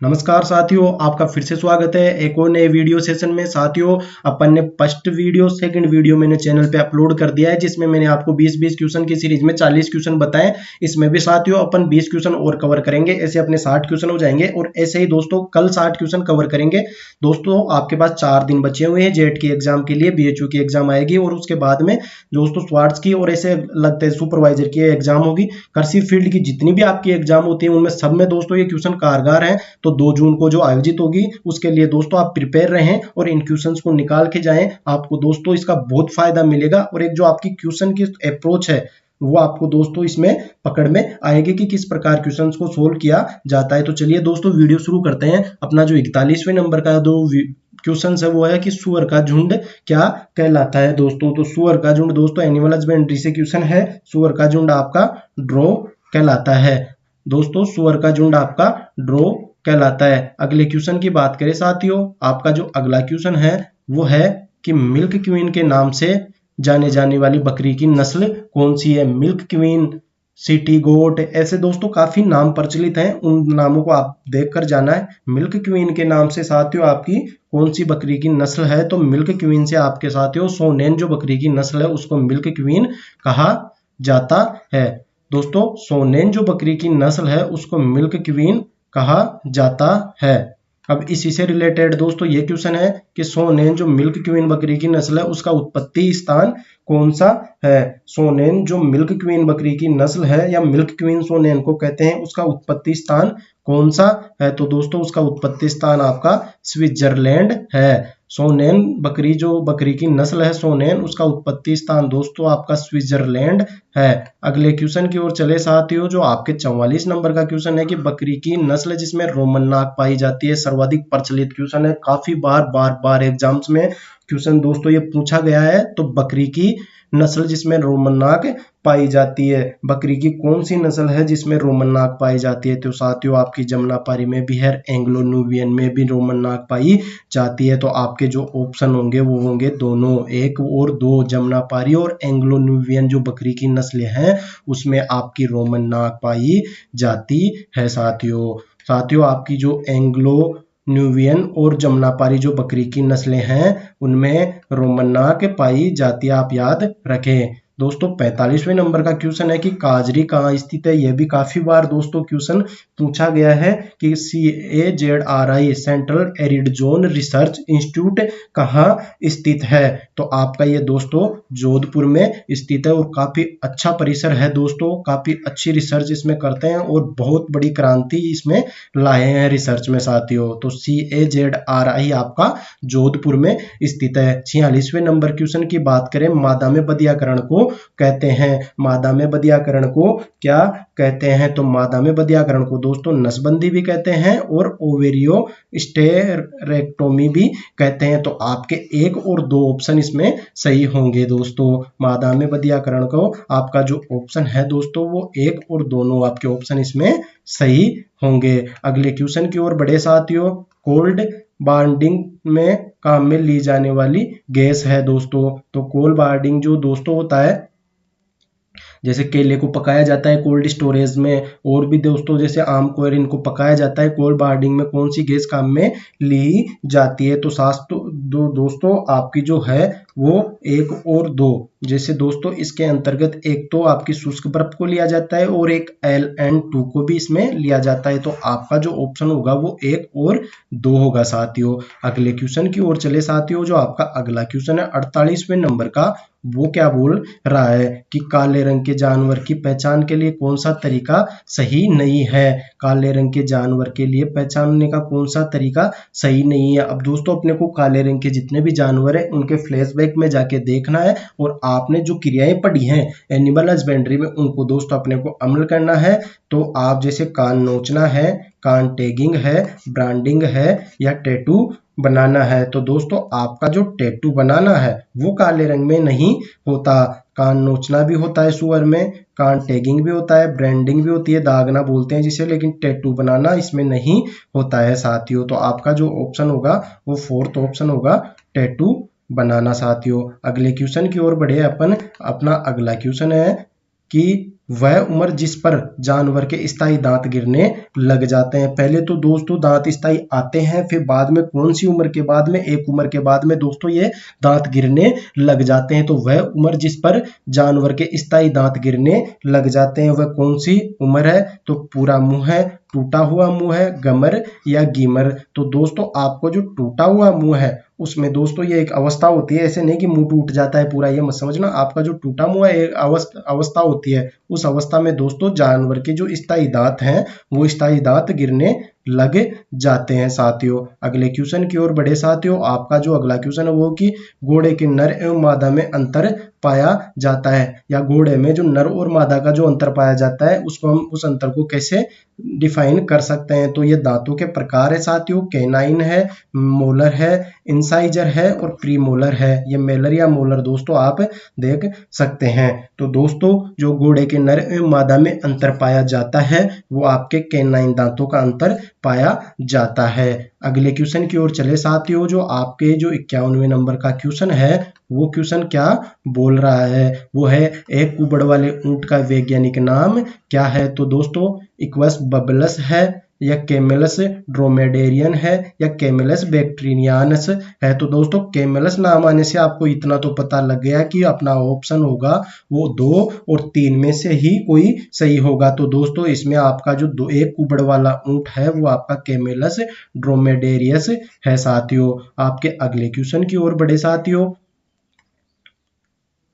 नमस्कार साथियों, आपका फिर से स्वागत है एक और नए वीडियो सेशन में। साथियों, अपन ने फर्स्ट वीडियो सेकंड वीडियो मैंने चैनल पे अपलोड कर दिया है, जिसमें मैंने आपको 20-20 क्वेश्चन की सीरीज में 40 क्वेश्चन बताए। इसमें भी साथियों अपन 20 क्वेश्चन और कवर करेंगे, ऐसे अपने 60 क्वेश्चन हो जाएंगे। और ऐसे ही दोस्तों कल 60 क्वेश्चन कवर करेंगे। दोस्तों आपके पास 4 दिन बचे हुए हैं जेट की एग्जाम के लिए, BHU की एग्जाम आएगी और उसके बाद में दोस्तों स्वाट्स की और ऐसे लगते हैं सुपरवाइजर की एग्जाम होगी। कृषि फील्ड की जितनी भी आपकी एग्जाम होती है उनमें सब में दोस्तों ये क्वेश्चन कारगर है। तो 2 जून को जो आयोजित होगी उसके लिए दोस्तों आप प्रिपेयर रहें और इन क्वेश्चंस को निकाल के जाएं। आपको दोस्तों इसका बहुत फायदा मिलेगा और एक जो आपकी क्वेश्चन की अप्रोच है वो आपको दोस्तों इसमें पकड़ में आएगी कि किस प्रकार क्वेश्चंस को सोल्व किया जाता है। तो चलिए दोस्तों वीडियो शुरू करते हैं। अपना जो 41वें नंबर का दो क्वेश्चन है वो है कि सुअर का झुंड क्या कहलाता है दोस्तों। तो सुअर का झुंड दोस्तों एनिमल हस्बेंड्री से क्वेश्चन है। सुअर का झुंड आपका ड्रो कहलाता है दोस्तों। सुअर का झुंड आपका ड्रो कहलाता है। अगले क्वेश्चन की बात करें साथियों, आपका जो अगला क्वेश्चन है वो है कि मिल्क क्वीन के नाम से जाने जाने वाली बकरी की नस्ल कौन सी है। मिल्क क्वीन, सिटी गोट, ऐसे दोस्तों काफी नाम प्रचलित हैं, उन नामों को आप देखकर जाना है। मिल्क क्वीन के नाम से साथियों आपकी कौन सी बकरी की नस्ल है। तो मिल्क क्वीन से आपके साथियों सोनेन जो बकरी की नस्ल है उसको मिल्क क्वीन कहा जाता है दोस्तों। सोनेन जो बकरी की नस्ल है उसको मिल्क क्वीन कहा जाता है। अब इसी से रिलेटेड दोस्तों ये क्वेश्चन है कि सोनेन जो मिल्क क्वीन बकरी की नस्ल है उसका उत्पत्ति स्थान कौन सा है। सोनेन जो मिल्क क्वीन बकरी की नस्ल है या मिल्क क्वीन सोनेन को कहते हैं, उसका उत्पत्ति स्थान कौन सा है। तो दोस्तों उसका उत्पत्ति स्थान आपका स्विट्जरलैंड है। सोनेन बकरी जो बकरी की नस्ल है सोनेन, उसका उत्पत्ति स्थान दोस्तों आपका स्विट्जरलैंड है। अगले क्वेश्चन की ओर चले साथियों, जो आपके 44 नंबर का क्वेश्चन है कि बकरी की नस्ल जिसमें रोमन नाक पाई जाती है। सर्वाधिक प्रचलित क्वेश्चन है, काफी बार एग्जाम्स में क्वेश्चन दोस्तों ये पूछा गया है। तो बकरी की नस्ल जिसमें रोमन नाक पाई जाती है, बकरी की कौन सी नस्ल है जिसमें रोमन नाक पाई जाती है। तो साथियों आपकी जमुनापारी में भी है, एंग्लो न्यूबियन में भी रोमन नाक पाई जाती है। तो आपके जो ऑप्शन होंगे वो होंगे दोनों, 1 और 2, जमुनापारी और एंग्लो न्यूबियन जो बकरी की नस्लें हैं उसमें आपकी रोमन नाक पाई जाती है साथियों आपकी जो एंग्लो न्यूबियन और जमुनापारी जो बकरी की नस्लें हैं उनमें रोमन नाक पाई जाती है, आप याद रखें दोस्तों। 45वें नंबर का क्वेश्चन है कि काजरी कहाँ स्थित है। यह भी काफी बार दोस्तों क्वेश्चन पूछा गया है कि CAZRI central arid zone research institute कहाँ स्थित है। तो आपका ये दोस्तों जोधपुर में स्थित है और काफी अच्छा परिसर है दोस्तों, काफी अच्छी रिसर्च इसमें करते हैं और बहुत बड़ी क्रांति इसमें लाए हैं रिसर्च में साथियों। तो CAZRI आपका जोधपुर में स्थित है। 46वें नंबर क्वेश्चन की बात करें, मादा में बदियाकरण को कहते हैं। मादा में बदियाकरण को क्या कहते हैं। तो मादा में बदियाकरण को दोस्तों नसबंदी भी कहते हैं और ओवेरियो स्टेरेक्टोमी भी कहते हैं। तो आपके 1 और 2 ऑप्शन इसमें सही होंगे दोस्तों। मादा में बदियाकरण को आपका जो ऑप्शन है दोस्तों वो 1 और दोनों आपके ऑप्शन इसमें सही होंगे। अगले क्वेश्चन की ओर बढ़े साथियों, कोल्ड बॉन्डिंग में काम में ली जाने वाली गैस है दोस्तों। तो कोल्ड बॉन्डिंग जो दोस्तों होता है, जैसे केले को पकाया जाता है कोल्ड स्टोरेज में, और भी दोस्तों जैसे आम को और इनको पकाया जाता है, कोल्ड बॉन्डिंग में कौन सी गैस काम में ली जाती है। तो दोस्तों आपकी जो है वो 1 और 2, जैसे दोस्तों इसके अंतर्गत एक तो आपकी शुष्क बर्फ को लिया जाता है और एक LN2 को भी इसमें लिया जाता है। तो आपका जो ऑप्शन होगा वो 1 और 2 होगा साथियों। अगले क्वेश्चन की ओर चले साथियों, जो आपका अगला क्वेश्चन है 48वें नंबर का, वो क्या बोल रहा है कि काले रंग के जानवर की पहचान के लिए कौन सा तरीका सही नहीं है। काले रंग के जानवर के लिए पहचानने का कौन सा तरीका सही नहीं है। अब दोस्तों अपने को काले रंग के जितने भी जानवर है उनके फ्लैशबैक में जाके देखना है और आपने जो क्रियाएं पढ़ी हैं एनिमल हस्बेंड्री में उनको दोस्तों अपने को अमल करना है। तो आप जैसे कान नोचना है, कान टैगिंग है, ब्रांडिंग है या टैटू बनाना है। तो दोस्तों आपका जो टैटू बनाना है वो काले रंग में नहीं होता। कान नोचना भी होता है सुअर में, कान टैगिंग भी होता है, ब्रांडिंग भी होती है, दागना बोलते हैं जिसे, लेकिन टैटू बनाना इसमें नहीं होता है साथियों। तो आपका जो ऑप्शन होगा वो 4th ऑप्शन होगा, टैटू बनाना साथियों। अगले क्वेश्चन की ओर बढ़े अपन। अपना अगला क्वेश्चन है कि वह उम्र जिस पर जानवर के स्थायी दांत गिरने लग जाते हैं। पहले तो दोस्तों दांत स्थायी आते हैं, फिर बाद में कौन सी उम्र के बाद में, एक उम्र के बाद में दोस्तों ये दांत गिरने लग जाते हैं। तो वह उम्र जिस पर जानवर के स्थायी दांत गिरने लग जाते हैं वह कौन सी उम्र है? तो पूरा मुंह है, टूटा हुआ मुंह है, गमर या गीमर। तो दोस्तों आपको जो टूटा हुआ मुंह है उसमें दोस्तों ये एक अवस्था होती है, ऐसे नहीं कि मुंह टूट जाता है पूरा, ये मत समझना। आपका जो टूटा मुंह है एक अवस्था होती है, उस अवस्था में दोस्तों जानवर के जो स्थायी दांत हैं वो स्थायी दांत गिरने लग जाते हैं साथियों। अगले क्वेश्चन की ओर बढ़े साथियों। आपका जो अगला क्वेश्चन है वो कि घोड़े के नर एवं मादा में अंतर पाया जाता है, या घोड़े में जो नर और मादा का जो अंतर पाया जाता है उसको हम उस अंतर को कैसे डिफाइन कर सकते हैं? तो ये दांतों के प्रकार है साथियों, कैनाइन है, मोलर है, इंसाइजर है और प्रीमोलर है। ये मेलर या मोलर दोस्तों आप देख सकते हैं। तो दोस्तों जो घोड़े के नर एवं मादा में अंतर पाया जाता है वो आपके कैनाइन दांतों का अंतर पाया जाता है। अगले क्वेश्चन की ओर चले साथियों। जो आपके जो 51वें नंबर का क्वेश्चन है वो क्वेश्चन क्या बोल रहा है? वो है एक कुबड़ वाले ऊंट का वैज्ञानिक नाम क्या है? तो दोस्तों इक्वस बबलस है, या कैमेलस ड्रोमेडेरियन है, या कैमेलस बैक्टीरियानस है। तो दोस्तों कैमेलस नाम आने से आपको इतना तो पता लग गया कि अपना ऑप्शन होगा वो 2 और 3 में से ही कोई सही होगा। तो दोस्तों इसमें आपका जो एक कुबड़ वाला ऊंट है वो आपका कैमेलस ड्रोमेडेरियस है साथियों। आपके अगले क्वेश्चन की ओर बढ़े साथियों।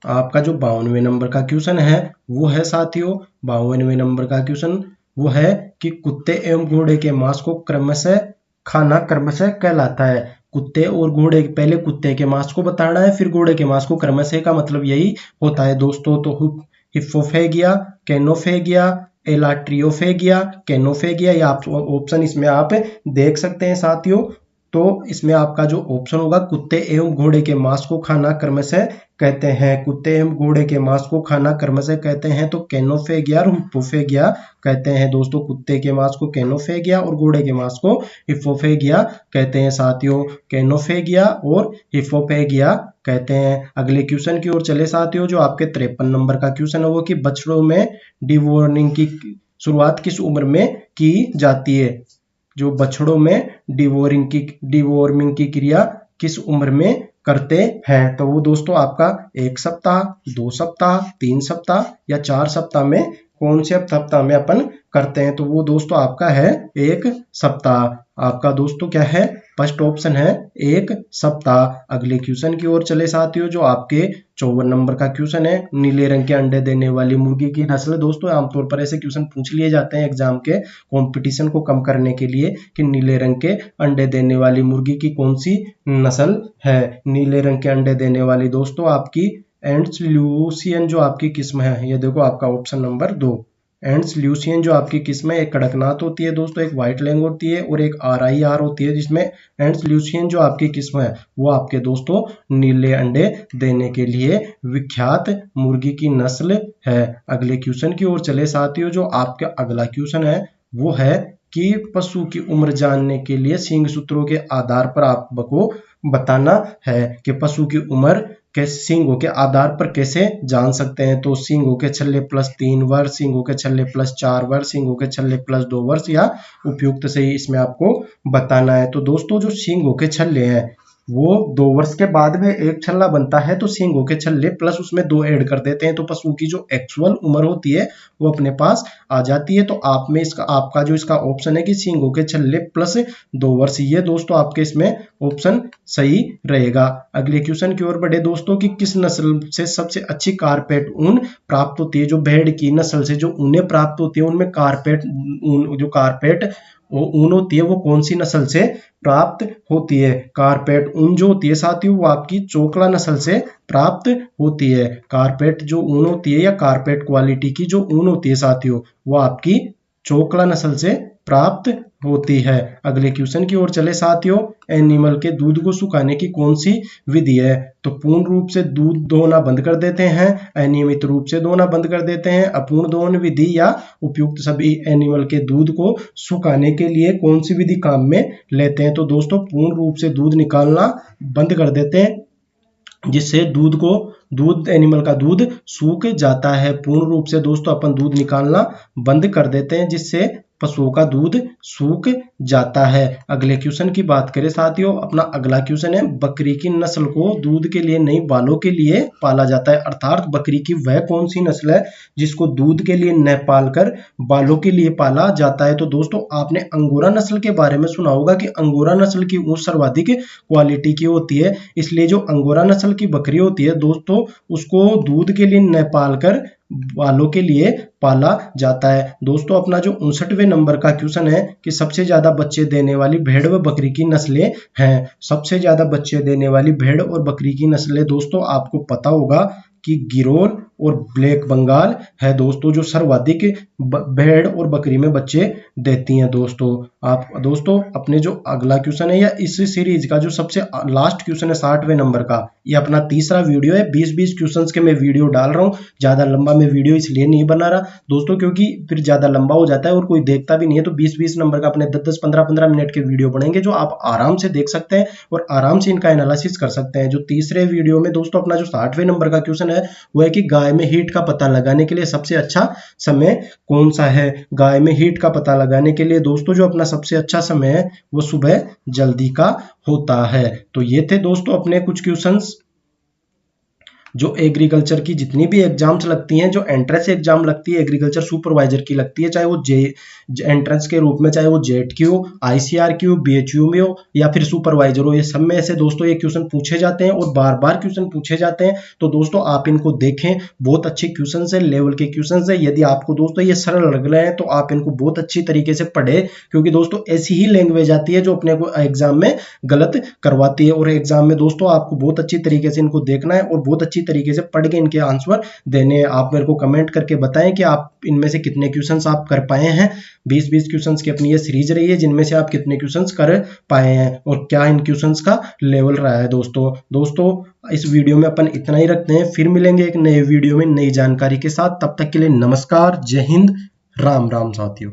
आपका जो 52वें नंबर का क्वेश्चन है वो है साथियों, 52वें नंबर का क्वेश्चन वो है कि कुत्ते एवं घोड़े के मांस को क्रमशः खाना क्रमशः कहलाता है। कुत्ते और घोड़े, पहले कुत्ते के मांस को बताना है फिर घोड़े के मांस को। क्रमशः का मतलब यही होता है दोस्तों। तो हिप्पोफेगिया, कैनोफेगिया, एलाट्रियोफेगिया, कैनोफेगिया, या ऑप्शन इसमें आप देख सकते हैं साथियों। तो इसमें आपका जो ऑप्शन होगा कुत्ते एवं घोड़े के मांस को खाना क्रमशः कहते हैं। कुत्ते एवं घोड़े के मांस को खाना क्रमशः कहते हैं तो कैनोफेगिया और हिप्पोफेगिया कहते हैं दोस्तों। कुत्ते के मांस को कैनोफेगिया और घोड़े के मांस को हिप्पोफेगिया कहते हैं साथियों। कैनोफेगिया और हिप्पोफेगिया कहते हैं। अगले क्वेश्चन की ओर चले साथियों। जो आपके 53 नंबर का क्वेश्चन है वो कि बछड़ों में डिवोर्निंग की शुरुआत किस उम्र में की जाती है? जो बछड़ों में डिवोर्मिंग की क्रिया किस उम्र में करते हैं? तो वो दोस्तों आपका 1 सप्ताह, 2 सप्ताह, 3 सप्ताह या 4 सप्ताह में कौन से सप्ताह में अपन करते हैं? तो वो दोस्तों आपका है 1 सप्ताह। आपका दोस्तों क्या है? फर्स्ट ऑप्शन है 1 सप्ताह। अगले क्वेश्चन की ओर चले साथियों। जो आपके 54 नंबर का क्वेश्चन है, नीले रंग के अंडे देने वाली मुर्गी की नस्ल। दोस्तों आमतौर पर ऐसे क्वेश्चन पूछ लिए जाते हैं एग्जाम के कंपटीशन को कम करने के लिए कि नीले रंग के अंडे देने वाली मुर्गी की कौन सी नस्ल है? नीले रंग के अंडे देने वाली दोस्तों आपकी एंड्स ल्यूसियन जो आपकी किस्म है, ये देखो आपका ऑप्शन नंबर 2। एंड्स ल्यूसियन जो आपकी किस्म है, एक कड़कनाथ होती है दोस्तों, एक व्हाइट लैंग होती है और एक RIR होती है, जिसमें एंड्स ल्यूसियन जो आपकी किस्म है वो आपके दोस्तों नीले अंडे देने के लिए विख्यात मुर्गी की नस्ल है। अगले क्वेश्चन की ओर चले साथियों। जो आपका अगला क्वेश्चन है वो है कि पशु की उम्र जानने के लिए सींग सूत्रों के आधार पर आपको बताना है कि पशु की उम्र कैसे सींगों के आधार पर कैसे जान सकते हैं? तो सींगों के छल्ले +3 वर्ष, सींगों के छल्ले +4 वर्ष, सींगों के छल्ले +2 वर्ष, या उपयुक्त से ही इसमें आपको बताना है। तो दोस्तों जो सींगों के छल्ले हैं वो 2 वर्ष के बाद में एक छल्ला बनता है, तो सींगों के छल्ले प्लस उसमें 2 ऐड कर देते हैं तो पशु की जो एक्चुअल उम्र होती है वो अपने पास आ जाती है। तो आप में आपका जो इसका ऑप्शन है कि सींगों के छल्ले +2 वर्ष, ये दोस्तों आपके इसमें ऑप्शन सही रहेगा। अगले क्वेश्चन की ओर बढ़े दोस्तों कि किस नस्ल से सबसे अच्छी कारपेट ऊन प्राप्त होती है? जो भेड़ की नस्ल से जो ऊनें प्राप्त होती है उनमें कारपेट ऊन, जो कारपेट ऊन होती है वो कौन सी नस्ल से प्राप्त होती है? कारपेट ऊन जो होती है साथियों वो आपकी चोकला नस्ल से प्राप्त होती है। कारपेट जो ऊन होती है या कारपेट क्वालिटी की जो ऊन होती है साथियों वो आपकी चोकला नस्ल से प्राप्त होती है। अगले क्वेश्चन की ओर चले साथियों। एनिमल के दूध को सुखाने की कौन सी विधि है? तो पूर्ण रूप से दूध दोहना बंद कर देते हैं, अनियमित रूप से दोहना बंद कर देते हैं, अपूर्ण दोहन विधि, या उपयुक्त। सभी एनिमल के दूध को सुखाने के लिए कौन सी विधि काम में लेते हैं? तो दोस्तों पूर्ण रूप से दूध निकालना बंद कर देते हैं, जिससे दूध को दूध एनिमल का दूध सूख जाता है। पूर्ण रूप से दोस्तों अपन दूध निकालना बंद कर देते हैं, जिससे पशुओं का दूध सूख जाता है। अगले क्वेश्चन की बात करें साथियों, अपना अगला क्वेश्चन है, बकरी की नस्ल को दूध के लिए नहीं बालों के लिए पाला जाता है। अर्थात बकरी की वह कौन सी नस्ल है जिसको दूध के लिए न पालकर बालों के लिए पाला जाता है। तो दोस्तों आपने अंगोरा नस्ल के बारे में सुना होगा कि अंगोरा नस्ल की ऊँट सर्वाधिक क्वालिटी की होती है, इसलिए जो अंगोरा नस्ल की बकरी होती है दोस्तों उसको दूध के लिए न पालकर बालों के लिए पाला जाता है। दोस्तों अपना जो 59वें नंबर का क्वेश्चन है कि सबसे ज्यादा बच्चे देने वाली भेड़ व बकरी की नस्लें हैं। सबसे ज्यादा बच्चे देने वाली भेड़ और बकरी की नस्लें दोस्तों आपको पता होगा कि गिरोल और ब्लैक बंगाल है दोस्तों, जो सर्वाधिक भेड़ और बकरी में बच्चे देती हैं। दोस्तों अपने जो अगला क्वेश्चन है या इस सीरीज का जो सबसे लास्ट क्वेश्चन है 60वें नंबर का, ये अपना तीसरा वीडियो है। 20-20 क्वेश्चंस के मैं वीडियो डाल रहा हूँ, ज्यादा लंबा मैं वीडियो इसलिए नहीं बना रहा दोस्तों क्योंकि फिर ज्यादा लंबा हो जाता है और कोई देखता भी नहीं है। तो 20-20 नंबर का अपने 10-10 15-15 मिनट के वीडियो बनेंगे जो आप आराम से देख सकते हैं और आराम से इनका एनालिसिस कर सकते हैं। जो तीसरे वीडियो में दोस्तों अपना जो 60वें नंबर का क्वेश्चन है वो है कि गाय में हीट का पता लगाने के लिए सबसे अच्छा समय कौन सा है। गाय में हीट का पता लगाने के लिए दोस्तों जो अपना सबसे अच्छा समय है वो सुबह जल्दी का होता है। तो ये थे दोस्तों अपने कुछ क्वेश्चंस जो एग्रीकल्चर की जितनी भी एग्जाम्स लगती हैं, जो एंट्रेंस एग्जाम लगती है एग्रीकल्चर सुपरवाइजर की लगती है, चाहे वो एंट्रेंस के रूप में, चाहे वो जेट की हो, आईसीआर की हो, बीएचयू में हो या फिर सुपरवाइजर हो, ये सब में से दोस्तों ये क्वेश्चन पूछे जाते हैं और बार बार क्वेश्चन पूछे जाते हैं। तो दोस्तों आप इनको देखें, बहुत अच्छे क्वेश्चन है, लेवल के क्वेश्चन है। यदि आपको दोस्तों ये सरल लग रहे हैं तो आप इनको बहुत अच्छी तरीके से पढ़े, क्योंकि दोस्तों ऐसी ही लैंग्वेज आती है जो अपने को एग्जाम में गलत करवाती है। और एग्जाम में दोस्तों आपको बहुत अच्छी तरीके से इनको देखना है और बहुत अच्छी तरीके से पढ़ के इनके आंसर देने हैं। आप मेरे को कमेंट करके बताएं कि आप इनमें से कितने क्वेश्चंस आप कर पाए हैं। 20-20 क्वेश्चंस की अपनी ये सीरीज रही है जिनमें से आप कितने क्वेश्चंस कर पाए हैं और क्या इन क्वेश्चंस का लेवल रहा है। दोस्तों इस वीडियो में अपन इतना ही रखते हैं, फिर मिलेंगे एक नए वीडियो में नई जानकारी के साथ। तब तक के लिए नमस्कार, जय हिंद, राम राम साथियों।